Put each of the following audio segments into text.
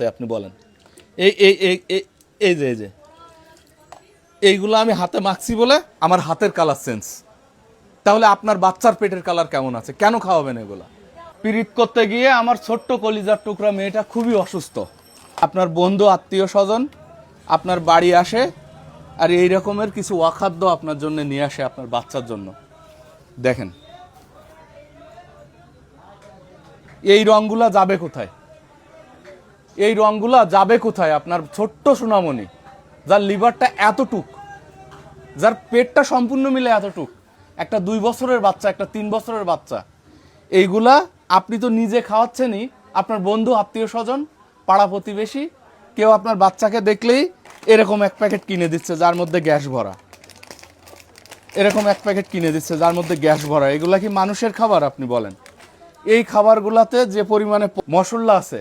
আছে আপনি বলেন? এই এই এই এই এই যে এইগুলো আমি হাতে মাখছি বলে আমার হাতের কালার চেঞ্জ। তাহলে আপনার বাচ্চার পেটের কালার কেমন আছে? কেন খাওয়াবেন এগুলা? পিরিত করতে গিয়ে আমার ছোট্ট কলিজার টুকরা মেয়েটা খুবই অসুস্থ। আপনার বন্ধু আত্মীয় স্বজন আপনার বাড়ি আসে আর এই রকমের কিছু অখাদ্য আপনার জন্য নিয়ে আসে আপনার বাচ্চার জন্য। দেখেন এই রঙগুলা যাবে কোথায়? এই রঙগুলা যাবে কোথায়? আপনার ছোট্ট সোনামণি যার লিভারটা এতটুক, যার পেটটা সম্পূর্ণ মিলে এতটুক, একটা 2 বছরের বাচ্চা, একটা 3 বছরের বাচ্চা, এইগুলা আপনি তো নিজে খাওয়াচ্ছেনই, আপনার বন্ধু আত্মীয় স্বজন পাড়া প্রতিবেশী কেউ আপনার বাচ্চাকে দেখলেই এরকম এক প্যাকেট কিনে দিচ্ছে যার মধ্যে গ্যাস ভরা, এরকম এক প্যাকেট কিনে দিচ্ছে যার মধ্যে গ্যাস ভরা। এগুলা কি মানুষের খাবার? আপনি বলেন। এই খাবারগুলাতে যে পরিমাণে মশলা আছে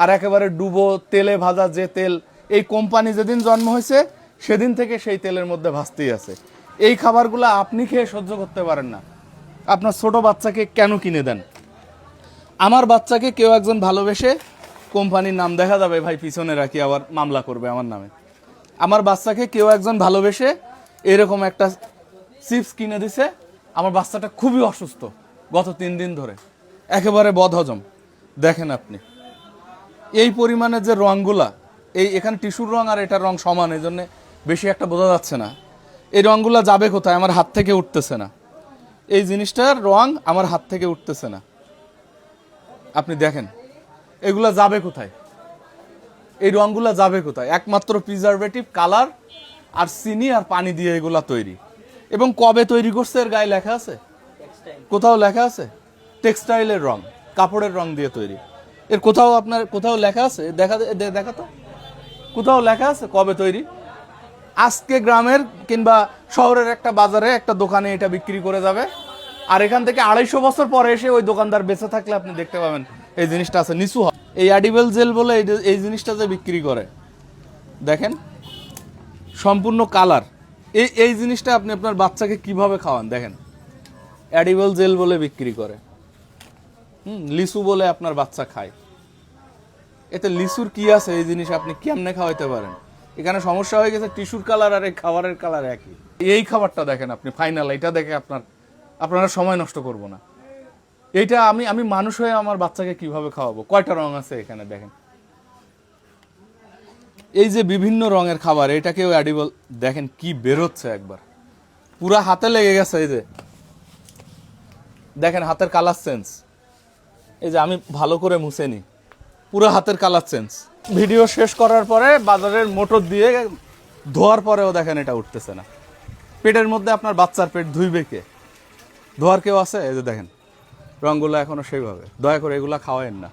আর একেবারে ডুবো তেলে ভাজা যে তেল, এই কোম্পানি যেদিন জন্ম হয়েছে সেদিন থেকে সেই তেলের মধ্যে ভাজতেই আছে। এই খাবারগুলো আপনি খেয়ে সহ্য করতে পারেন না, আপনার ছোট বাচ্চাকে কেন কিনে দেন? আমার বাচ্চাকে কেউ একজন ভালোবেসে, কোম্পানির নাম দেখা যাবে ভাই পিছনে রাখি আবার মামলা করবে আমার নামে, আমার বাচ্চাকে কেউ একজন ভালোবেসে এরকম একটা চিপস কিনে দিছে। আমার বাচ্চাটা খুবই অসুস্থ গত 3 দিন ধরে, একেবারে বদহজম। দেখেন আপনি এই পরিমাণে যে রঙগুলা, এখানে টিস্যুর রং আর এটার রং সমান, এই জন্য বেশি একটা বোঝা যাচ্ছে না। এই রঙগুলা যাবে কোথায়? আমার হাত থেকে উঠতেছে না, এই জিনিসটার রং আমার হাত থেকে উঠতেছে না। আপনি দেখেন এগুলা যাবে কোথায়? এই রঙগুলা যাবে কোথায়? একমাত্র প্রিজারভেটিভ, কালার আর চিনি আর পানি দিয়ে এগুলা তৈরি। এবং কবে তৈরি করছে এর গায়ে লেখা আছে? কোথাও লেখা আছে? টেক্সটাইলের রং, কাপড়ের রং দিয়ে তৈরি। এর কোথাও আপনার কোথাও লেখা আছে? দেখা তো কোথাও লেখা আছে কবে তৈরি? আজকে গ্রামের কিংবা শহরের একটা বাজারে একটা দোকানে এটা বিক্রি করে যাবে, আর এখান থেকে 250 বছর পরে এসে ওই দোকানদার বেঁচে থাকলে আপনি দেখতে পাবেন এই জিনিসটা আছে নিচু। এই অ্যাডিবল জেল বলে এই জিনিসটা যে বিক্রি করে, দেখেন সম্পূর্ণ কালার। এই জিনিসটা আপনি আপনার বাচ্চাকে কিভাবে খাওয়ান? দেখেন অ্যাডিবল জেল বলে বিক্রি করে, লিচু বলে আপনার বাচ্চা খায়। এতে লিচুর কি আছে এই জিনিস আপনি কেমনে খাওয়াইতে পারেন? এখানে সমস্যা হয়ে গেছে টিস্যুর কালার আর এই খাবারের কালার একই। এই খাবারটা দেখেন আপনি, ফাইনাল এটা দেখে আপনারা সময় নষ্ট করব না। এইটা আমি মানুষ হয়ে আমার বাচ্চাকে কিভাবে খাওয়াবো? কয়টা রং আছে এখানে দেখেন, এই যে বিভিন্ন রঙের খাবার, এটাকেও অ্যাডিবল। দেখেন কি বেরোচ্ছে, একবার পুরা হাতে লেগে গেছে। এই যে দেখেন হাতের কালার চেঞ্জ, এই যে আমি ভালো করে মুছে নি, পুরো হাতের কালার চেঞ্জ। ভিডিও শেষ করার পরে বাজারের মোটর দিয়ে ধোয়ার পরেও দেখেন এটা উঠতেছে না। পেটের মধ্যে আপনার বাচ্চার পেট ধুইবে কে? ধোয়ার কেউ আছে? এই যে দেখেন রঙগুলো এখনো সেইভাবে। দয়া করে এগুলা খাওয়ায়েন না।